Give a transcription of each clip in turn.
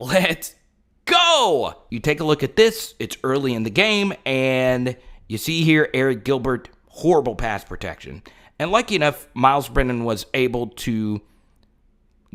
Let's go! You take a look at this. It's early in the game, and you see here Arik Gilbert, horrible pass protection. And lucky enough, Myles Brennan was able to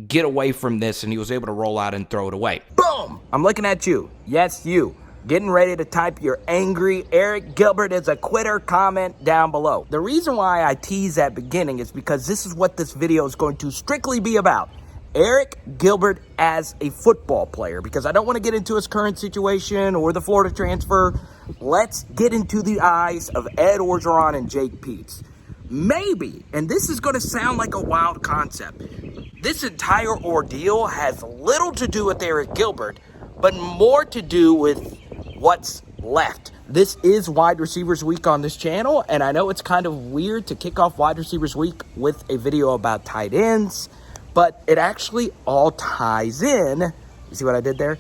get away from this, and he was able to roll out and throw it away. Boom! I'm looking at you. Yes, you. Getting ready to type your angry Arik Gilbert is a quitter comment down below. The reason why I tease at beginning is because this is what this video is going to strictly be about. Arik Gilbert as a football player, because I don't want to get into his current situation or the Florida transfer. Let's get into the eyes of Ed Orgeron and Jake Peetz. Maybe, and this is going to sound like a wild concept, this entire ordeal has little to do with Arik Gilbert, but more to do with what's left. This is Wide Receivers Week on this channel, and I know it's kind of weird to kick off Wide Receivers Week with a video about tight ends, but it actually all ties in, you see what I did there?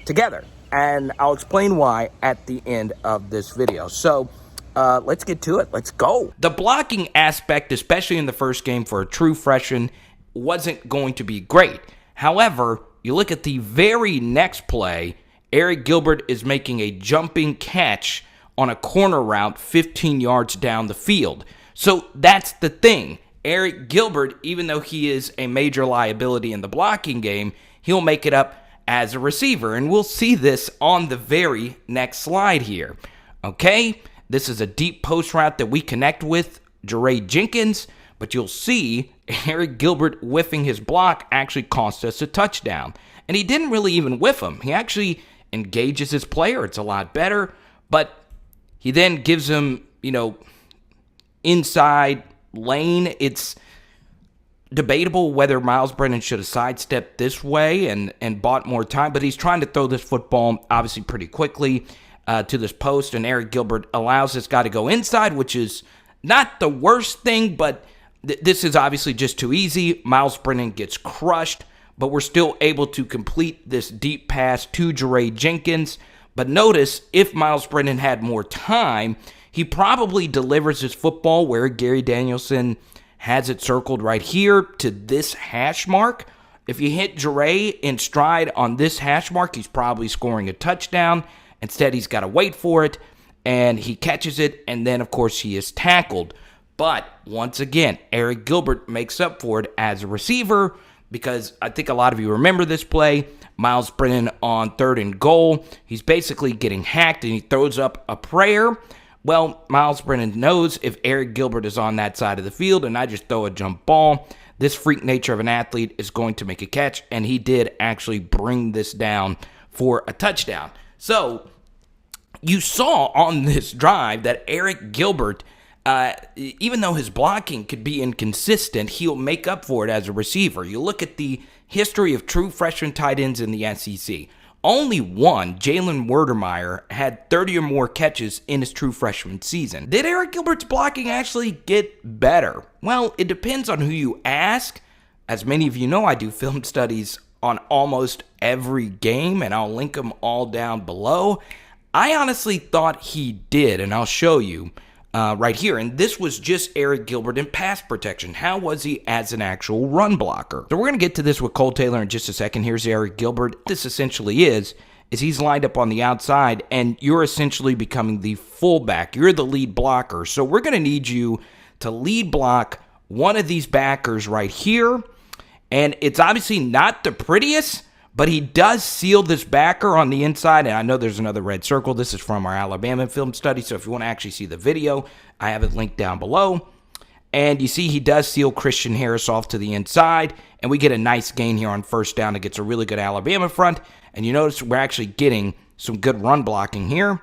Together. And I'll explain why at the end of this video. So, let's get to it. Let's go. The blocking aspect, especially in the first game for a true freshman, wasn't going to be great. However, you look at the very next play, Arik Gilbert is making a jumping catch on a corner route 15 yards down the field. So that's the thing. Arik Gilbert, even though he is a major liability in the blocking game, he'll make it up as a receiver. And we'll see this on the very next slide here. Okay? This is a deep post route that we connect with Jaray Jenkins, but you'll see Arik Gilbert whiffing his block actually cost us a touchdown. And he didn't really even whiff him. He actually engages his player. It's a lot better, but he then gives him, inside lane. It's debatable whether Myles Brennan should have sidestepped this way and bought more time, but he's trying to throw this football obviously pretty quickly to this post, and Arik Gilbert allows this guy to go inside, which is not the worst thing, but this is obviously just too easy. Myles Brennan gets crushed, but we're still able to complete this deep pass to Jaray Jenkins. But notice, if Myles Brennan had more time, he probably delivers his football where Gary Danielson has it circled right here to this hash mark. If you hit Jaray in stride on this hash mark, he's probably scoring a touchdown. Instead, he's got to wait for it, and he catches it, and then, of course, he is tackled. But, once again, Arik Gilbert makes up for it as a receiver, because I think a lot of you remember this play. Myles Brennan on 3rd and goal. He's basically getting hacked, and he throws up a prayer. Well, Myles Brennan knows if Arik Gilbert is on that side of the field and I just throw a jump ball, this freak nature of an athlete is going to make a catch, and he did actually bring this down for a touchdown. So, you saw on this drive that Arik Gilbert, even though his blocking could be inconsistent, he'll make up for it as a receiver. You look at the history of true freshman tight ends in the SEC. Only one, Jalen Werdermeyer, had 30 or more catches in his true freshman season. Did Arik Gilbert's blocking actually get better? Well, it depends on who you ask. As many of you know, I do film studies on almost every game, and I'll link them all down below. I honestly thought he did, and I'll show you right here. And this was just Arik Gilbert in pass protection. How was he as an actual run blocker? So we're going to get to this with Kole Taylor in just a second. Here's Arik Gilbert. What this essentially is he's lined up on the outside, and you're essentially becoming the fullback. You're the lead blocker. So we're going to need you to lead block one of these backers right here. And it's obviously not the prettiest, but he does seal this backer on the inside, and I know there's another red circle. This is from our Alabama film study, so if you want to actually see the video, I have it linked down below. And you see he does seal Christian Harris off to the inside, and we get a nice gain here on 1st down against a really good Alabama front. And you notice we're actually getting some good run blocking here.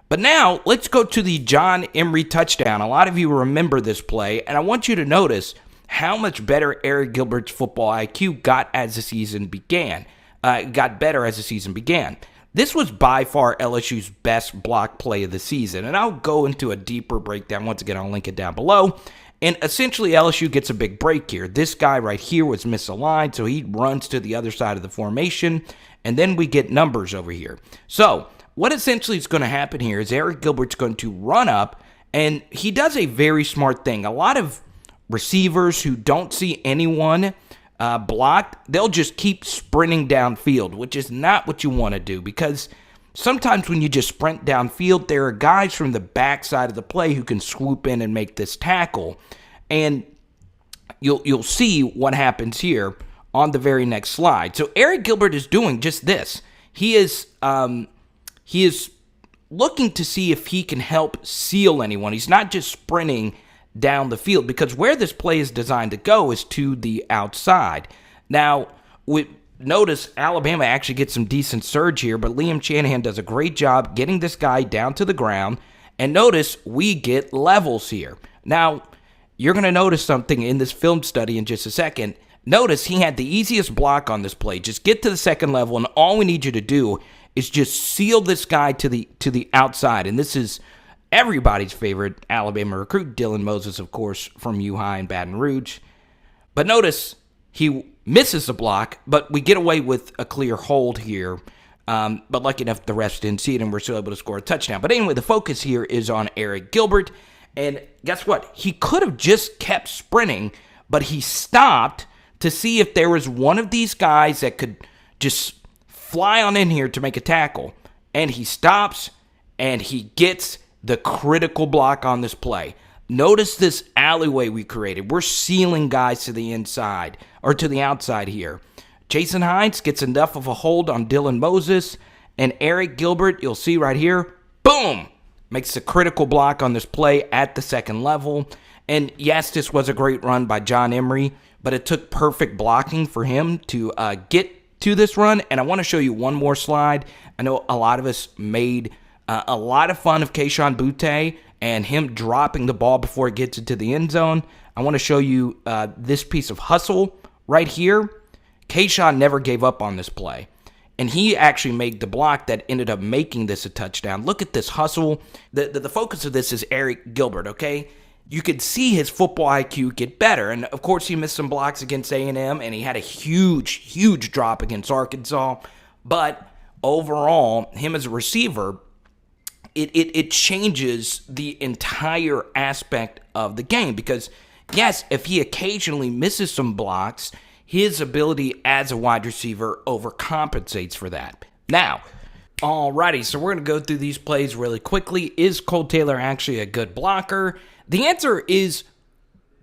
But now, let's go to the John Emery touchdown. A lot of you remember this play, and I want you to notice how much better Arik Gilbert's football IQ got as the season began. Got better as the season began. This was by far LSU's best block play of the season, and I'll go into a deeper breakdown. Once again, I'll link it down below. And essentially, LSU gets a big break here. This guy right here was misaligned, so he runs to the other side of the formation, and then we get numbers over here. So, what essentially is going to happen here is Arik Gilbert's going to run up, and he does a very smart thing. A lot of receivers who don't see anyone blocked, they'll just keep sprinting downfield, which is not what you want to do, because sometimes when you just sprint downfield, there are guys from the backside of the play who can swoop in and make this tackle. And you'll see what happens here on the very next slide. So Arik Gilbert is doing just this. He is looking to see if he can help seal anyone. He's not just sprinting down the field, because where this play is designed to go is to the outside. Now, notice Alabama actually gets some decent surge here, but Liam Shanahan does a great job getting this guy down to the ground. And notice we get levels here. Now, you're going to notice something in this film study in just a second. Notice he had the easiest block on this play. Just get to the second level, and all we need you to do is just seal this guy to the outside. And this is everybody's favorite Alabama recruit, Dylan Moses, of course, from U-High and Baton Rouge. But notice he misses the block, but we get away with a clear hold here. But lucky enough, the refs didn't see it, and we're still able to score a touchdown. But anyway, the focus here is on Arik Gilbert. And guess what? He could have just kept sprinting, but he stopped to see if there was one of these guys that could just fly on in here to make a tackle. And he stops, and he gets the critical block on this play. Notice this alleyway we created. We're sealing guys to the inside, or to the outside here. Jason Hines gets enough of a hold on Dylan Moses, and Arik Gilbert, you'll see right here, boom, makes a critical block on this play at the second level. And yes, this was a great run by John Emery, but it took perfect blocking for him to get to this run. And I want to show you one more slide. I know a lot of us made a lot of fun of Kayshon Boutte and him dropping the ball before it gets into the end zone. I want to show you this piece of hustle right here. Kayshon never gave up on this play, and he actually made the block that ended up making this a touchdown. Look at this hustle. The focus of this is Arik Gilbert, okay? You could see his football IQ get better, and of course he missed some blocks against A&M, and he had a huge drop against Arkansas. But overall, him as a receiver, it changes the entire aspect of the game, because yes, if he occasionally misses some blocks, his ability as a wide receiver overcompensates for that. Now, alrighty, so we're going to go through these plays really quickly. Is Kole Taylor actually a good blocker? The answer is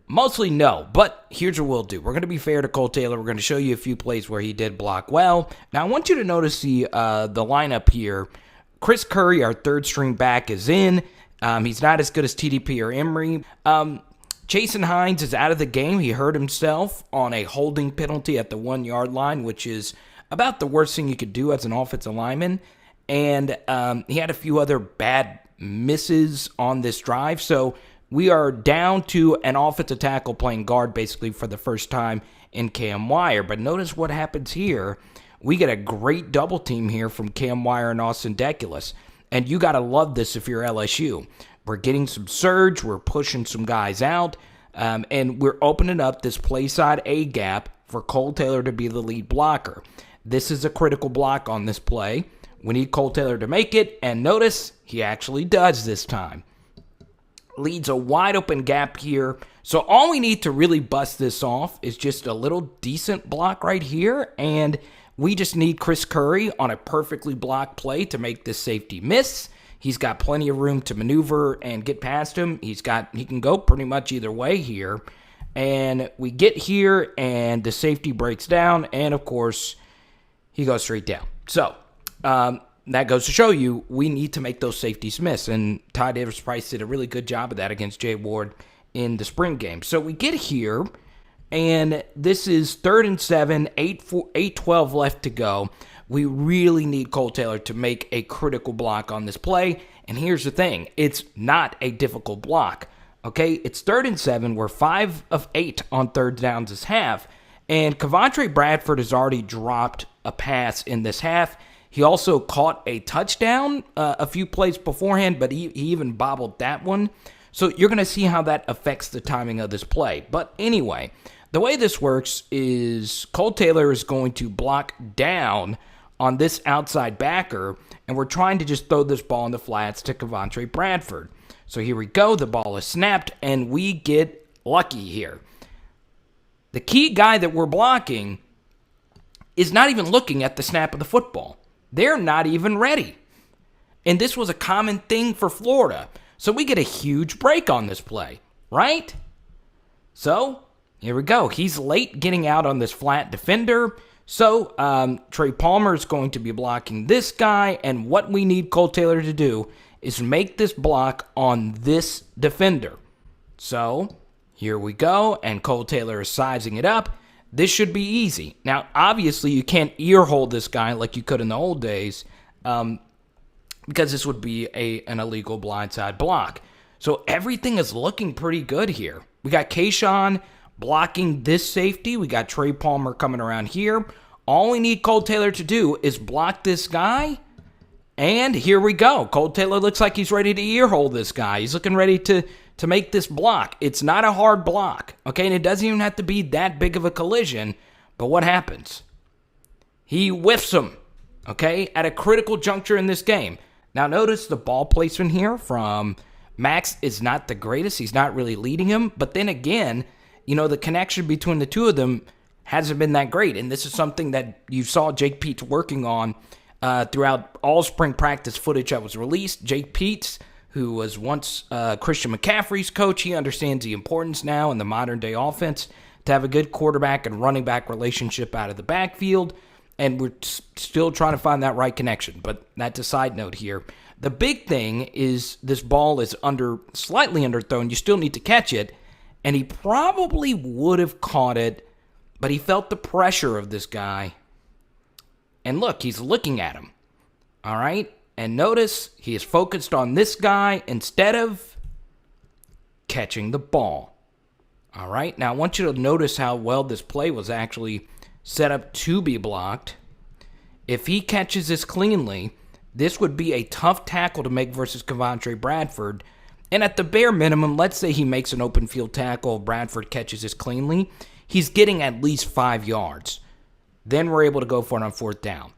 mostly no, but here's what we'll do. We're going to be fair to Kole Taylor. We're going to show you a few plays where he did block well. Now, I want you to notice the lineup here. Chris Curry, our third string back, is in. He's not as good as TDP or Emery. Jason Hines is out of the game. He hurt himself on a holding penalty at the 1 yard line, which is about the worst thing you could do as an offensive lineman. And he had a few other bad misses on this drive. So we are down to an offensive tackle playing guard basically for the first time in Cam Wire. But notice what happens here. We get a great double team here from Cam Wire and Austin Deculus. And you got to love this if you're LSU. We're getting some surge. We're pushing some guys out. And we're opening up this play side A gap for Kole Taylor to be the lead blocker. This is a critical block on this play. We need Kole Taylor to make it. And notice he actually does this time. Leads a wide open gap here. So all we need to really bust this off is just a little decent block right here. And we just need Chris Curry on a perfectly blocked play to make this safety miss. He's got plenty of room to maneuver and get past him. He can go pretty much either way here. And we get here, and the safety breaks down, and of course, he goes straight down. So, that goes to show you we need to make those safeties miss. And Ty Davis-Price did a really good job of that against Jay Ward in the spring game. So we get here, and this is 3rd and 7, 8:12 left to go. We really need Kole Taylor to make a critical block on this play. And here's the thing. It's not a difficult block. Okay? It's 3rd and 7. We're 5 of 8 on third downs this half. And Kevontre Bradford has already dropped a pass in this half. He also caught a touchdown a few plays beforehand, but he even bobbled that one. So you're going to see how that affects the timing of this play. But anyway, the way this works is Kole Taylor is going to block down on this outside backer, and we're trying to just throw this ball in the flats to Kevontre Bradford. So here we go. The ball is snapped, and we get lucky here. The key guy that we're blocking is not even looking at the snap of the football. They're not even ready. And this was a common thing for Florida. So we get a huge break on this play, right? So here we go. He's late getting out on this flat defender. So Trey Palmer is going to be blocking this guy. And what we need Kole Taylor to do is make this block on this defender. So here we go. And Kole Taylor is sizing it up. This should be easy. Now, obviously, you can't ear hold this guy like you could in the old days because this would be an illegal blindside block. So everything is looking pretty good here. We got Kayshawn blocking this safety. We got Trey Palmer coming around here. All we need Kole Taylor to do is block this guy. And here we go. Kole Taylor looks like he's ready to ear hold this guy. He's looking ready to make this block. It's not a hard block, okay? And it doesn't even have to be that big of a collision. But what happens? He whiffs him, okay, at a critical juncture in this game. Now, notice the ball placement here from Max is not the greatest. He's not really leading him. But then again, the connection between the two of them hasn't been that great. And this is something that you saw Jake Peetz working on throughout all spring practice footage that was released. Jake Peetz, who was once Christian McCaffrey's coach, he understands the importance now in the modern-day offense to have a good quarterback and running back relationship out of the backfield. And we're still trying to find that right connection. But that's a side note here. The big thing is this ball is slightly underthrown. You still need to catch it. And he probably would have caught it, but he felt the pressure of this guy. And look, he's looking at him. All right? And notice he is focused on this guy instead of catching the ball. All right? Now, I want you to notice how well this play was actually set up to be blocked. If he catches this cleanly, this would be a tough tackle to make versus Kevontre Bradford. And at the bare minimum, let's say he makes an open field tackle, Bradford catches this cleanly, he's getting at least 5 yards. Then we're able to go for it on fourth down.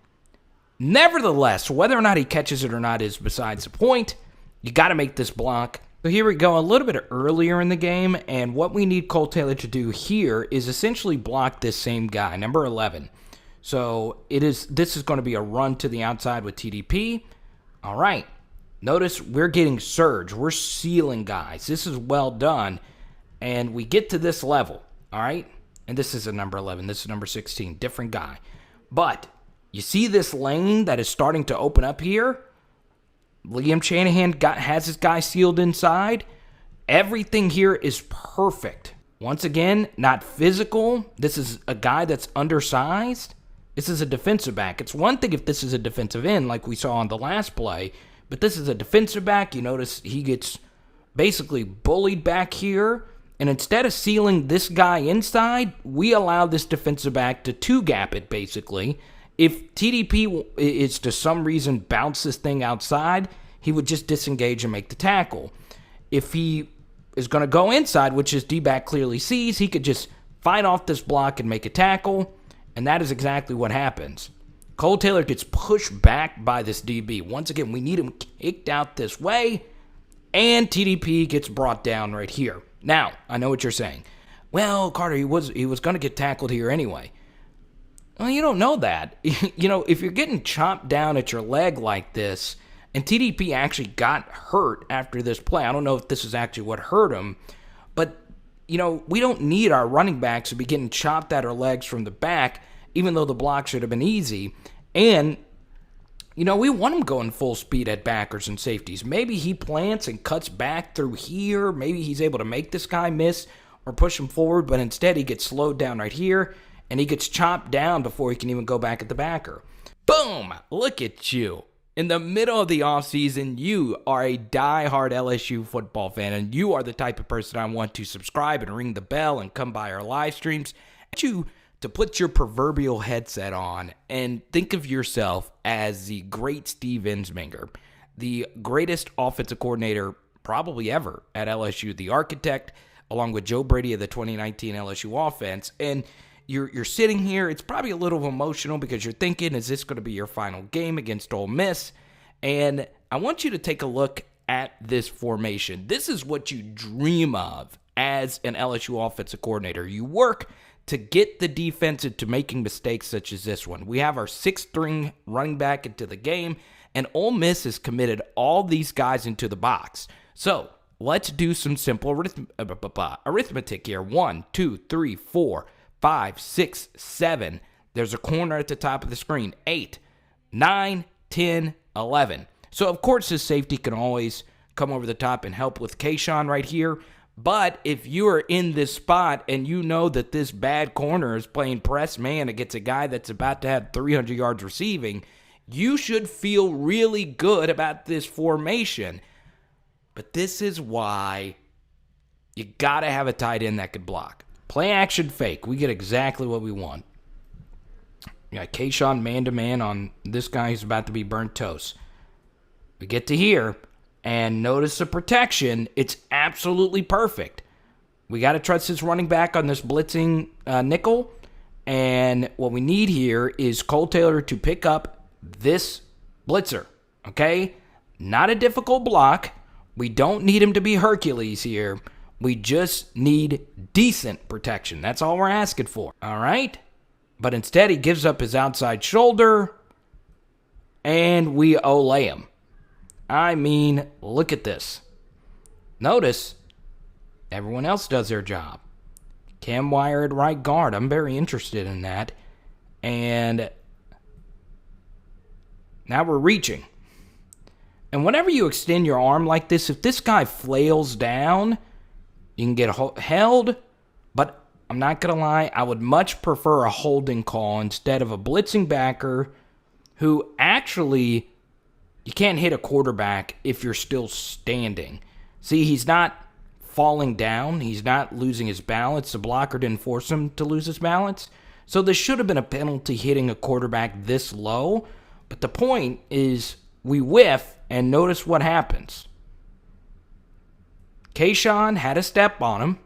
Nevertheless, whether or not he catches it or not is besides the point. You got to make this block. So here we go, a little bit earlier in the game, and what we need Kole Taylor to do here is essentially block this same guy, number 11. So this is going to be a run to the outside with TDP. All right. Notice we're getting surge. We're sealing guys. This is well done. And we get to this level. All right. And this is a number 11. This is number 16. Different guy. But you see this lane that is starting to open up here? Liam Shanahan has his guy sealed inside. Everything here is perfect. Once again, not physical. This is a guy that's undersized. This is a defensive back. It's one thing if this is a defensive end like we saw on the last play, but this is a defensive back. You notice he gets basically bullied back here, and instead of sealing this guy inside, we allow this defensive back to two-gap it basically. If TDP is to some reason bounce this thing outside, he would just disengage and make the tackle. If he is going to go inside, which his D-back clearly sees, he could just fight off this block and make a tackle, and that is exactly what happens. Kole Taylor gets pushed back by this DB. Once again, we need him kicked out this way, and TDP gets brought down right here. Now, I know what you're saying. Well, Carter, he was going to get tackled here anyway. Well, you don't know that. If you're getting chopped down at your leg like this, and TDP actually got hurt after this play. I don't know if this is actually what hurt him, but, we don't need our running backs to be getting chopped at our legs from the back, even though the block should have been easy. And, we want him going full speed at backers and safeties. Maybe he plants and cuts back through here. Maybe he's able to make this guy miss or push him forward, but instead he gets slowed down right here, and he gets chopped down before he can even go back at the backer. Boom! Look at you. In the middle of the offseason, you are a diehard LSU football fan, and you are the type of person I want to subscribe and ring the bell and come by our live streams. I want you to put your proverbial headset on and think of yourself as the great Steve Ensminger, the greatest offensive coordinator probably ever at LSU, the architect, along with Joe Brady of the 2019 LSU offense. And you're sitting here, it's probably a little emotional because you're thinking, is this going to be your final game against Ole Miss? And I want you to take a look at this formation. This is what you dream of as an LSU offensive coordinator. You work to get the defense into making mistakes such as this one. We have our 6th-string running back into the game, and Ole Miss has committed all these guys into the box. So let's do some simple arithmetic here. 1, 2, 3, 4, 5, 6, 7. There's a corner at the top of the screen. 8, 9, 10, 11. So, of course, his safety can always come over the top and help with Kayshawn right here. But if you are in this spot and you know that this bad corner is playing press man against a guy that's about to have 300 yards receiving, you should feel really good about this formation. But this is why you got to have a tight end that could block. Play action fake. We get exactly what we want. You got Kayshawn man-to-man on this guy who's about to be burnt toast. We get to here, and notice the protection. It's absolutely perfect. We got to trust this running back on this blitzing nickel, and what we need here is Kole Taylor to pick up this blitzer, okay? Not a difficult block. We don't need him to be Hercules here. We just need decent protection. That's all we're asking for, all right? But instead, he gives up his outside shoulder, and we olay him. I mean, look at this. Notice, everyone else does their job. Cam Wire at right guard. I'm very interested in that. And now we're reaching. And whenever you extend your arm like this, if this guy flails down, you can get held. But I'm not going to lie, I would much prefer a holding call instead of a blitzing backer who actually, you can't hit a quarterback if you're still standing. See, he's not falling down. He's not losing his balance. The blocker didn't force him to lose his balance. So this should have been a penalty hitting a quarterback this low. But the point is we whiff, and notice what happens. Kayshawn had a step on him.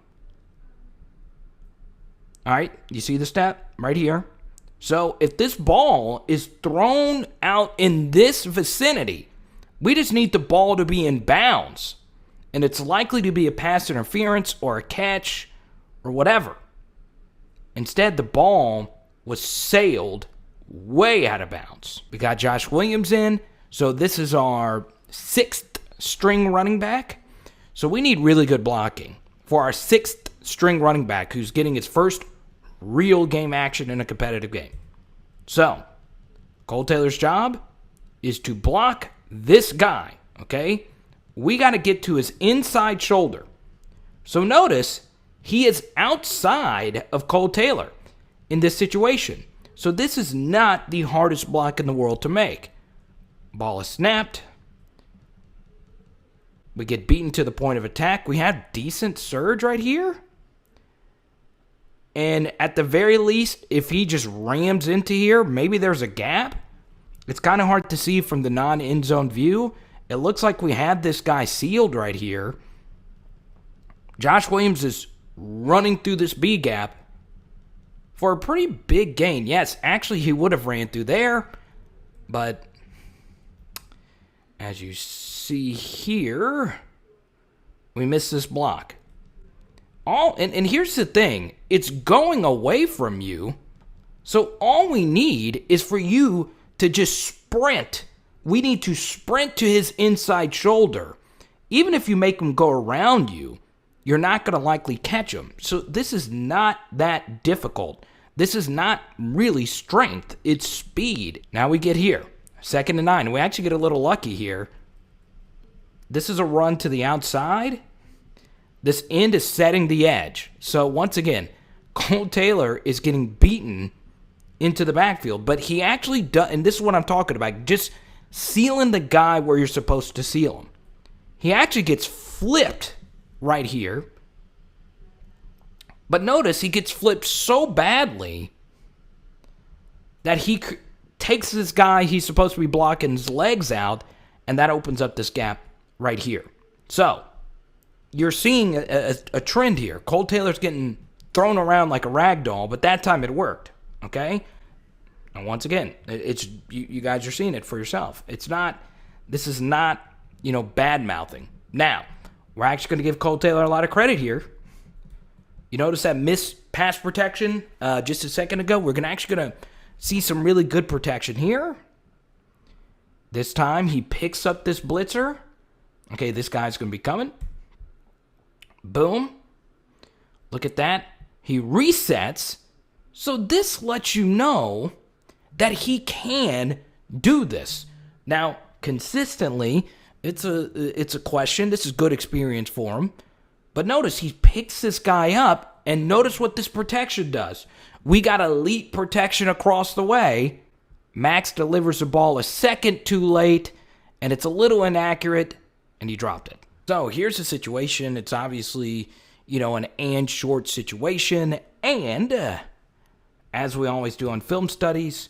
All right, you see the step right here? So if this ball is thrown out in this vicinity, we just need the ball to be in bounds. And it's likely to be a pass interference or a catch or whatever. Instead, the ball was sailed way out of bounds. We got Josh Williams in. So this is our 6th-string running back. So we need really good blocking for our 6th-string running back who's getting his first real game action in a competitive game. So, Kole Taylor's job is to block this guy, okay? We got to get to his inside shoulder. So notice, he is outside of Kole Taylor in this situation. So this is not the hardest block in the world to make. Ball is snapped. We get beaten to the point of attack. We have decent surge right here. And at the very least, if he just rams into here, maybe there's a gap. It's kind of hard to see from the non-end zone view. It looks like we have this guy sealed right here. Josh Williams is running through this B gap for a pretty big gain. Yes, actually he would have ran through there, but as you see here, we missed this block. And here's the thing. It's going away from you. So all we need is for you to just sprint. We need to sprint to his inside shoulder. Even if you make him go around you, you're not going to likely catch him. So this is not that difficult. This is not really strength. It's speed. Now we get here. 2nd and 9. We actually get a little lucky here. This is a run to the outside. This end is setting the edge. So once again, Kole Taylor is getting beaten into the backfield. But he actually does, and this is what I'm talking about, just sealing the guy where you're supposed to seal him. He actually gets flipped right here. But notice he gets flipped so badly that he takes this guy he's supposed to be blocking his legs out, and that opens up this gap right here. So you're seeing a trend here. Kole Taylor's getting thrown around like a rag doll, but that time it worked, okay? And once again, it's you guys are seeing it for yourself. This is not, bad-mouthing. Now, we're actually going to give Kole Taylor a lot of credit here. You notice that missed pass protection just a second ago? We're actually going to see some really good protection here. This time he picks up this blitzer. Okay, this guy's going to be coming. Boom. Look at that. He resets. So this lets you know that he can do this. Now, consistently, it's a question. This is good experience for him. But notice he picks this guy up, and notice what this protection does. We got elite protection across the way. Max delivers the ball a second too late, and it's a little inaccurate, and he dropped it. So here's the situation. It's obviously, an and short situation, and as we always do on film studies,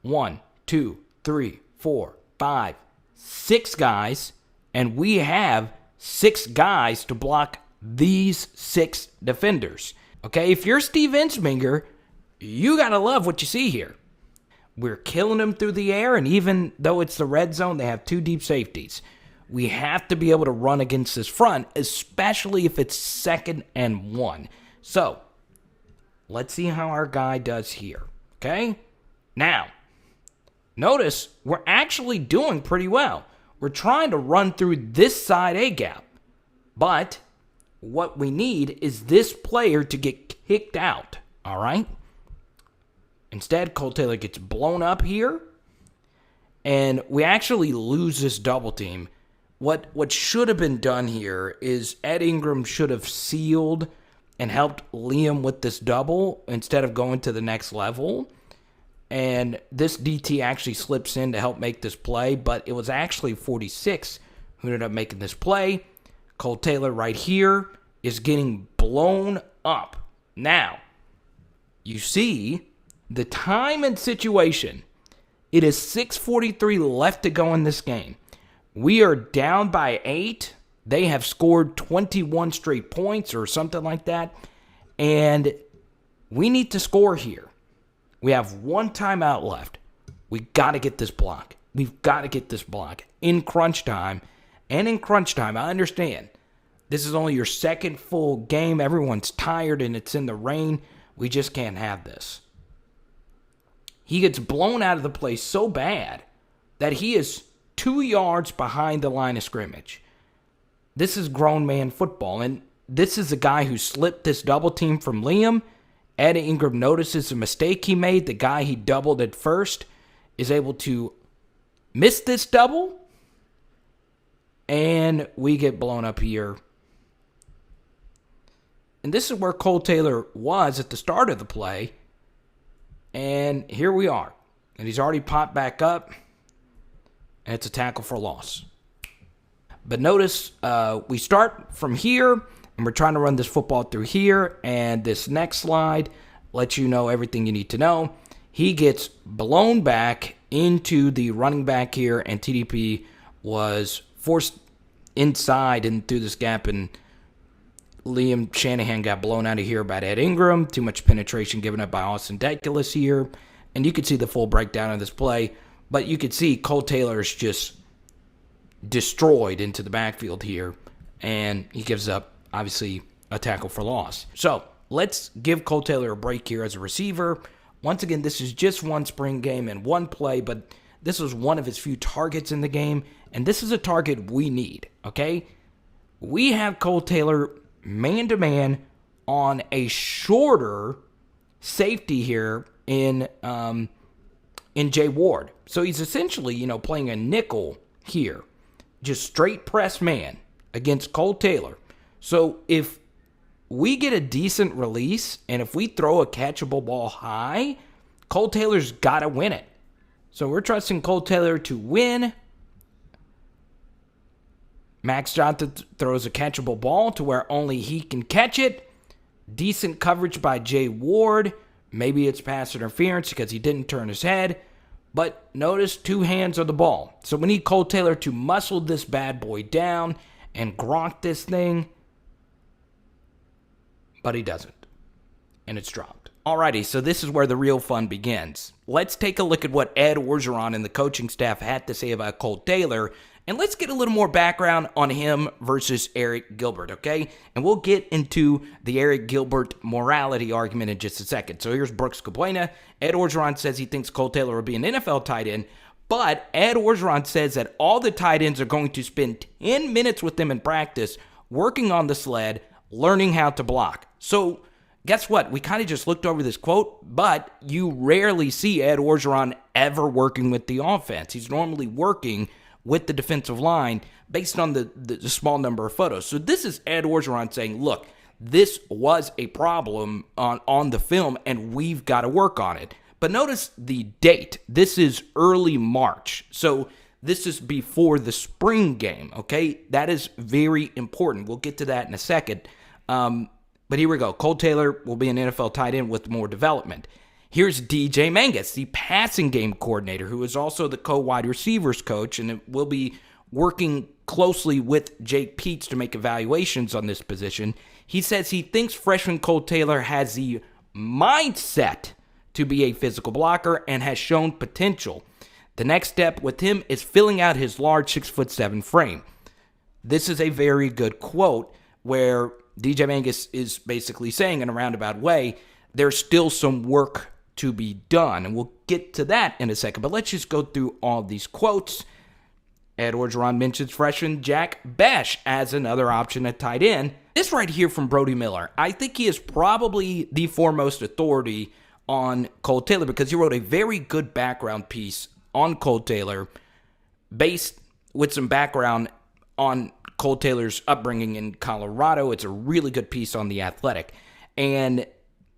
1, 2, 3, 4, 5, 6 guys, and we have 6 guys to block these 6 defenders. Okay, if you're Steve Ensminger, you gotta love what you see here. We're killing them through the air, and even though it's the red zone, they have 2 deep safeties. We have to be able to run against this front, especially if it's 2nd and 1. So, let's see how our guy does here, okay? Now, notice we're actually doing pretty well. We're trying to run through this side A gap, but what we need is this player to get kicked out, all right? Instead, Kole Taylor gets blown up here, and we actually lose this double team. What should have been done here is Ed Ingram should have sealed and helped Liam with this double instead of going to the next level. And this DT actually slips in to help make this play, but it was actually 46 who ended up making this play. Kole Taylor right here is getting blown up. Now, you see the time and situation. It is 6:43 left to go in this game. We are down by 8. They have scored 21 straight points or something like that. And we need to score here. We have 1 timeout left. We got to get this block. We've got to get this block in crunch time. And in crunch time, I understand. This is only your 2nd full game. Everyone's tired and it's in the rain. We just can't have this. He gets blown out of the play so bad that he is 2 yards behind the line of scrimmage. This is grown man football, and this is a guy who slipped this double team from Liam. Ed Ingram notices a mistake he made. The guy he doubled at first is able to miss this double, and we get blown up here. And this is where Kole Taylor was at the start of the play, and here we are. And he's already popped back up. And it's a tackle for loss. But notice we start from here, and we're trying to run this football through here. And this next slide lets you know everything you need to know. He gets blown back into the running back here, and TDP was forced inside and through this gap. And Liam Shanahan got blown out of here by Ed Ingram. Too much penetration given up by Austin Deculus here. And you can see the full breakdown of this play. But you could see Kole Taylor is just destroyed into the backfield here. And he gives up, obviously, a tackle for loss. So let's give Kole Taylor a break here as a receiver. Once again, this is just one spring game and one play, but this was one of his few targets in the game. And this is a target we need, okay? We have Kole Taylor man-to-man on a shorter safety here in Jay Ward. So he's essentially, playing a nickel here. Just straight press man against Kole Taylor. So if we get a decent release and if we throw a catchable ball high, Kole Taylor's got to win it. So we're trusting Kole Taylor to win. Max Johnson throws a catchable ball to where only he can catch it. Decent coverage by Jay Ward. Maybe it's pass interference because he didn't turn his head. But notice 2 hands on the ball. So we need Kole Taylor to muscle this bad boy down and gronk this thing. But he doesn't. And it's dropped. Alrighty, so this is where the real fun begins. Let's take a look at what Ed Orgeron and the coaching staff had to say about Kole Taylor And let's get a little more background on him versus Arik Gilbert, okay? And we'll get into the Arik Gilbert morality argument in just a second. So here's Brooks Cabuena. Ed Orgeron says he thinks Kole Taylor will be an NFL tight end, but Ed Orgeron says that all the tight ends are going to spend 10 minutes with him in practice, working on the sled, learning how to block. So guess what? We kind of just looked over this quote, but you rarely see Ed Orgeron ever working with the offense. He's normally working with the defensive line based on the small number of photos. So this is Ed Orgeron saying, look, this was a problem on the film, and we've got to work on it. But notice the date. This is early March. So this is before the spring game, okay? That is very important. We'll get to that in a second. But here we go. Kole Taylor will be an NFL tight end with more development. Here's DJ Mangus, the passing game coordinator, who is also the co-wide receivers coach, and will be working closely with Jake Peets to make evaluations on this position. He says he thinks freshman Kole Taylor has the mindset to be a physical blocker and has shown potential. The next step with him is filling out his large 6'7" frame. This is a very good quote where DJ Mangus is basically saying in a roundabout way, there's still some work to be done. And we'll get to that in a second. But let's just go through all these quotes. Ed Orgeron mentions freshman Jack Bech as another option at tight end. This right here from Brody Miller. I think he is probably the foremost authority on Kole Taylor because he wrote a very good background piece on Kole Taylor based with some background on Kole Taylor's upbringing in Colorado. It's a really good piece on The Athletic. And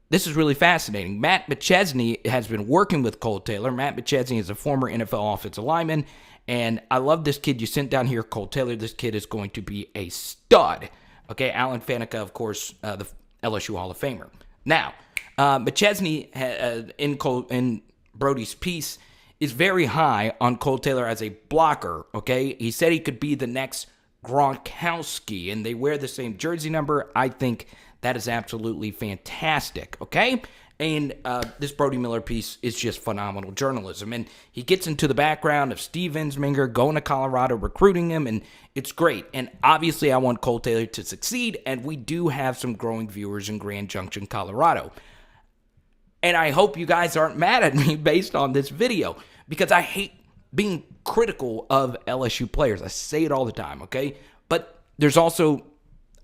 this is really fascinating. Matt McChesney has been working with Kole Taylor. Matt McChesney is a former NFL offensive lineman. And I love this kid you sent down here, Kole Taylor. This kid is going to be a stud. Okay, Alan Faneca, of course, the LSU Hall of Famer. Now, McChesney, in Brody's piece, is very high on Kole Taylor as a blocker, okay? He said he could be the next Gronkowski, and they wear the same jersey number. I think that is absolutely fantastic, okay? And this Brody Miller piece is just phenomenal journalism. And he gets into the background of Steve Ensminger going to Colorado, recruiting him, and it's great. And obviously I want Kole Taylor to succeed, and we do have some growing viewers in Grand Junction, Colorado. And I hope you guys aren't mad at me based on this video, because I hate being critical of LSU players. I say it all the time, okay? But there's also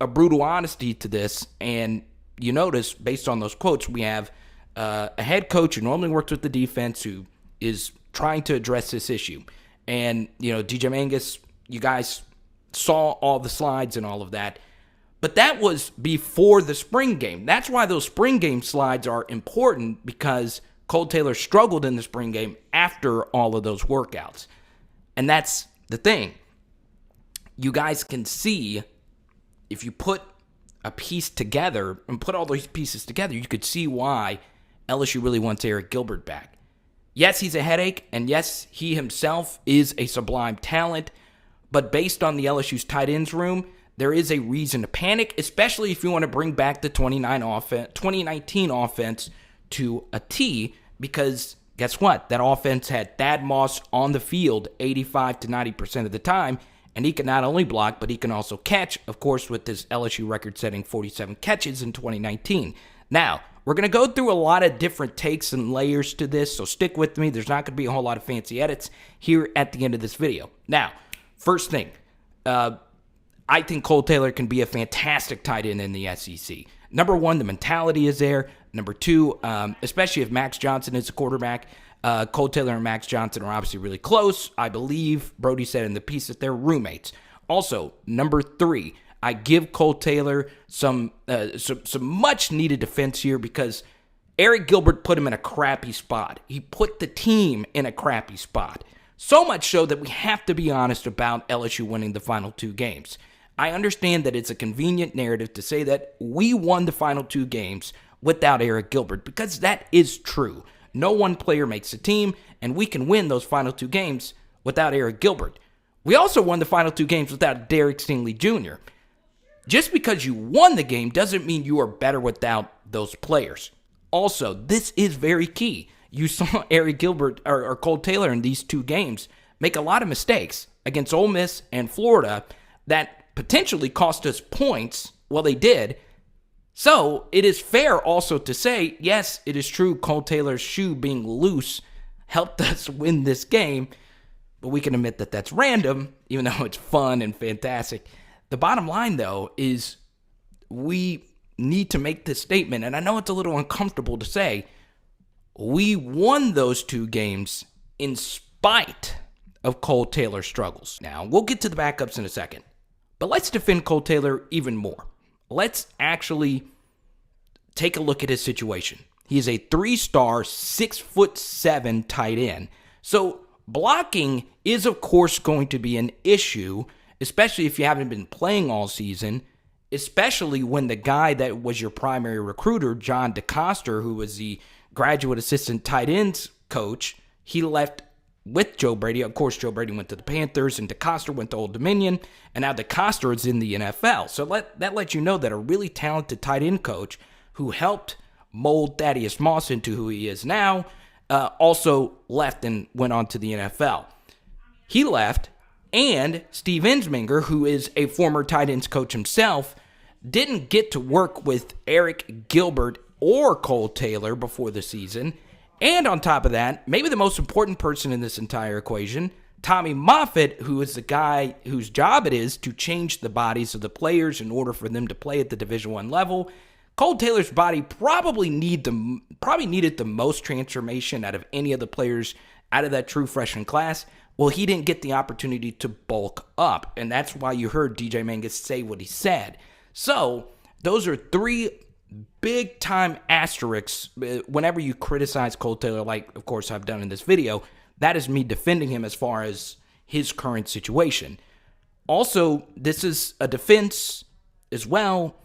a brutal honesty to this, and you notice, based on those quotes, we have a head coach who normally works with the defense who is trying to address this issue. And, you know, DJ Mangus, you guys saw all the slides and all of that. But that was before the spring game. That's why those spring game slides are important, because Kole Taylor struggled in the spring game after all of those workouts. And that's the thing. You guys can see, if you put a piece together and put all those pieces together, you could see why LSU really wants Arik Gilbert back. Yes, he's a headache, and yes, he himself is a sublime talent, but based on the LSU's tight ends room, there is a reason to panic, especially if you want to bring back the 2019 offense to a T, because guess what? That offense had Thad Moss on the field 85 to 90% of the time, and he can not only block, but he can also catch, of course, with his LSU record-setting 47 catches in 2019. Now, we're going to go through a lot of different takes and layers to this, so stick with me. There's not going to be a whole lot of fancy edits here at the end of this video. Now, first thing, I think Kole Taylor can be a fantastic tight end in the SEC. Number one, the mentality is there. Number two, especially if Max Johnson is a quarterback, Kole Taylor and Max Johnson are obviously really close. I believe Brody said in the piece that they're roommates. Also, number three, I give Kole Taylor some much-needed defense here, because Arik Gilbert put him in a crappy spot. He put the team in a crappy spot. So much so that we have to be honest about LSU winning the final two games. I understand that it's a convenient narrative to say that we won the final two games without Arik Gilbert, because that is true. No one player makes a team, and we can win those final two games without Arik Gilbert. We also won the final two games without Derek Stingley Jr. Just because you won the game doesn't mean you are better without those players. Also, this is very key. You saw Arik Gilbert or Kole Taylor in these two games make a lot of mistakes against Ole Miss and Florida that potentially cost us points. Well, they did. So it is fair also to say, yes, it is true Kole Taylor's shoe being loose helped us win this game, but we can admit that that's random, even though it's fun and fantastic. The bottom line, though, is we need to make this statement, and I know it's a little uncomfortable to say, we won those 2 games in spite of Kole Taylor's struggles. Now, we'll get to the backups in a second, but let's defend Kole Taylor even more. Let's actually take a look at his situation. He is a 3-star, 6'7" tight end. So blocking is, of course, going to be an issue, especially if you haven't been playing all season, especially when the guy that was your primary recruiter, John DeCoster, who was the graduate assistant tight ends coach, he left with Joe Brady. Of course, Joe Brady went to the Panthers, and DeCoster went to Old Dominion, and now DeCoster is in the NFL. So that lets you know that a really talented tight end coach who helped mold Thaddeus Moss into who he is now also left and went on to the NFL. He left, and Steve Ensminger, who is a former tight ends coach himself, didn't get to work with Arik Gilbert or Kole Taylor before the season. And on top of that, maybe the most important person in this entire equation, Tommy Moffitt, who is the guy whose job it is to change the bodies of the players in order for them to play at the Division I level. Kole Taylor's body probably needed the most transformation out of any of the players out of that true freshman class. Well, he didn't get the opportunity to bulk up, and that's why you heard DJ Mangus say what he said. So those are 3 big-time asterisks whenever you criticize Kole Taylor, like, of course, I've done in this video. That is me defending him as far as his current situation. Also, this is a defense as well.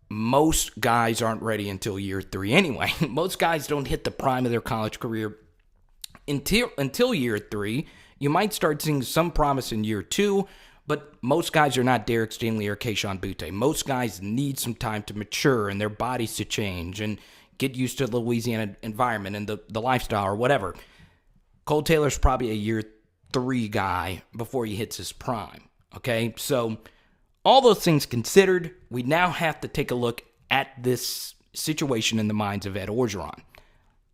Most guys aren't ready until year 3 anyway. Most guys don't hit the prime of their college career until year 3. You might start seeing some promise in year 2, but most guys are not Derek Stingley or Kayshon Boutte. Most guys need some time to mature and their bodies to change and get used to the Louisiana environment and the lifestyle or whatever. Kole Taylor's probably a year 3 guy before he hits his prime, okay? So all those things considered, we now have to take a look at this situation in the minds of Ed Orgeron.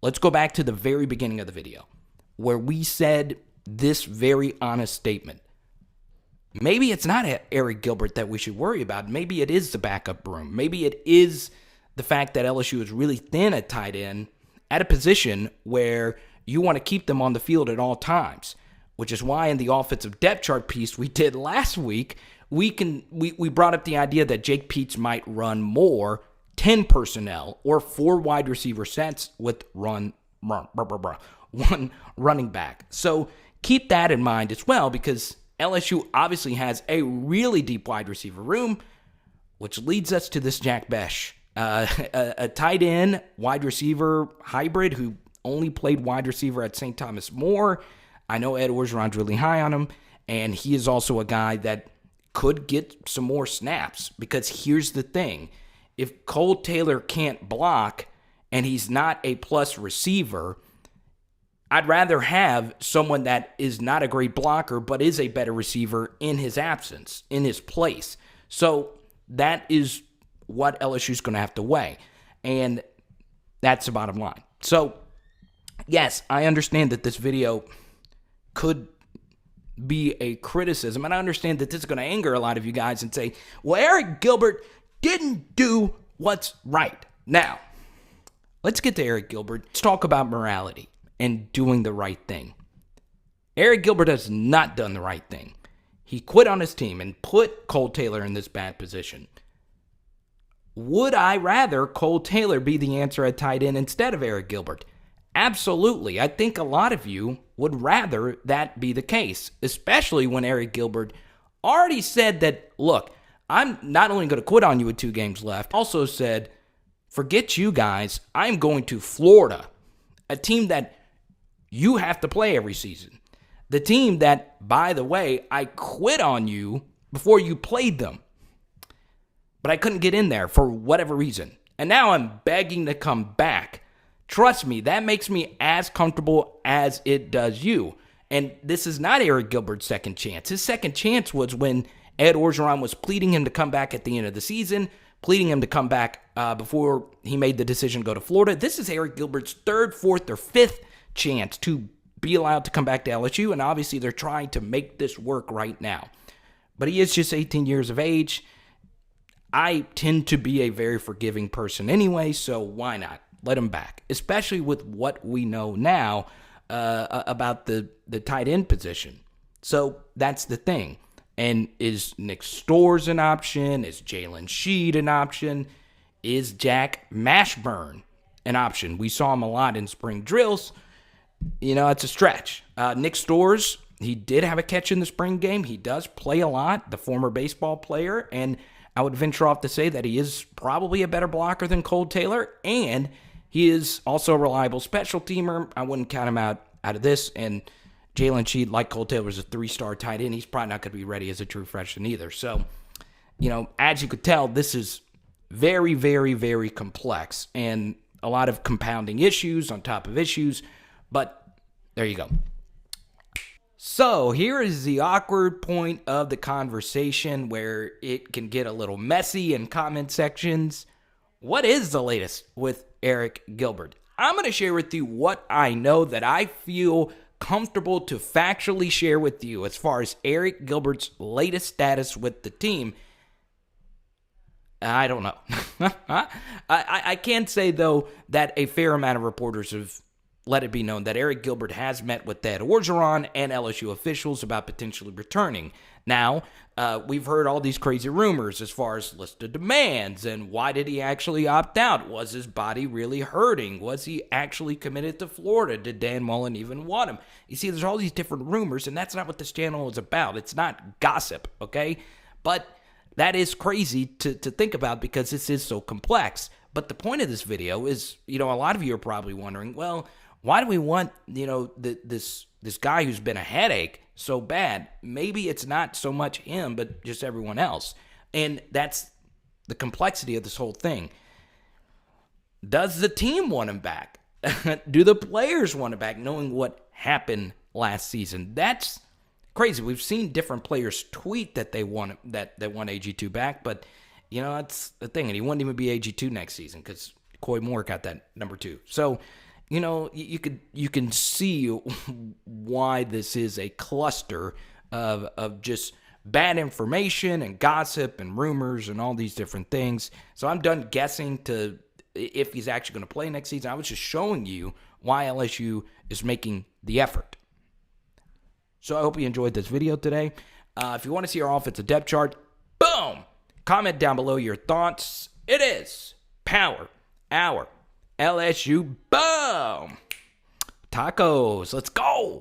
Let's go back to the very beginning of the video where we said this very honest statement. Maybe it's not Arik Gilbert that we should worry about. Maybe it is the backup room. Maybe it is the fact that LSU is really thin at tight end at a position where you want to keep them on the field at all times, which is why in the offensive depth chart piece we did last week, we brought up the idea that Jake Peetz might run more 10 personnel or 4 wide receiver sets with one running back. So keep that in mind as well, because LSU obviously has a really deep wide receiver room, which leads us to this Jack Bech, a tight end wide receiver hybrid who only played wide receiver at St. Thomas More. I know Ed Orgeron's really high on him, and he is also a guy that could get some more snaps, because here's the thing. If Kole Taylor can't block and he's not a plus receiver, I'd rather have someone that is not a great blocker but is a better receiver in his absence, in his place. So that is what LSU's going to have to weigh, and that's the bottom line. So, yes, I understand that this video could be a criticism, and I understand that this is going to anger a lot of you guys and say, well, Arik Gilbert didn't do what's right. Now, let's get to Arik Gilbert. Let's talk about morality and doing the right thing. Arik Gilbert has not done the right thing. He quit on his team and put Kole Taylor in this bad position. Would I rather Kole Taylor be the answer at tight end instead of Arik Gilbert? Absolutely. I think a lot of you would rather that be the case, especially when Arik Gilbert already said that, look, I'm not only going to quit on you with 2 games left, also said, forget you guys, I'm going to Florida, a team that you have to play every season. The team that, by the way, I quit on you before you played them. But I couldn't get in there for whatever reason. And now I'm begging to come back. Trust me, that makes me as comfortable as it does you. And this is not Arik Gilbert's second chance. His second chance was when Ed Orgeron was pleading him to come back at the end of the season, pleading him to come back before he made the decision to go to Florida. This is Arik Gilbert's third, fourth, or fifth chance to be allowed to come back to LSU, and obviously they're trying to make this work right now. But he is just 18 years of age. I tend to be a very forgiving person anyway, so why not? Let him back, especially with what we know now about the tight end position. So that's the thing. And is Nick Storz an option? Is Jalen Shead an option? Is Jack Mashburn an option? We saw him a lot in spring drills. It's a stretch. Nick Storz, he did have a catch in the spring game. He does play a lot, the former baseball player, and I would venture off to say that he is probably a better blocker than Kole Taylor, and he is also a reliable special teamer. I wouldn't count him out of this, and Jalen Shead, like Kole Taylor, is a 3-star tight end. He's probably not going to be ready as a true freshman either. So, as you could tell, this is very, very, very complex and a lot of compounding issues on top of issues, but there you go. So here is the awkward point of the conversation where it can get a little messy in comment sections. What is the latest with Arik Gilbert? I'm going to share with you what I know that I feel comfortable to factually share with you as far as Arik Gilbert's latest status with the team. I don't know. I can say, though, that a fair amount of reporters have let it be known that Arik Gilbert has met with Ed Orgeron and LSU officials about potentially returning. Now, we've heard all these crazy rumors as far as list of demands and why did he actually opt out? Was his body really hurting? Was he actually committed to Florida? Did Dan Mullen even want him? You see, there's all these different rumors, and that's not what this channel is about. It's not gossip, okay? But that is crazy to think about because this is so complex. But the point of this video is, a lot of you are probably wondering, well, why do we want, this guy who's been a headache so bad? Maybe it's not so much him, but just everyone else. And that's the complexity of this whole thing. Does the team want him back? Do the players want him back, knowing what happened last season? That's crazy. We've seen different players tweet that they want AG2 back, but that's the thing. And he wouldn't even be AG2 next season because Coy Moore got that number 2. So you can see why this is a cluster of just bad information and gossip and rumors and all these different things. So I'm done guessing to if he's actually going to play next season. I was just showing you why LSU is making the effort. So I hope you enjoyed this video today. If you want to see our offensive depth chart, boom! Comment down below your thoughts. It is Power Hour LSU. Boom! Tacos. Let's go.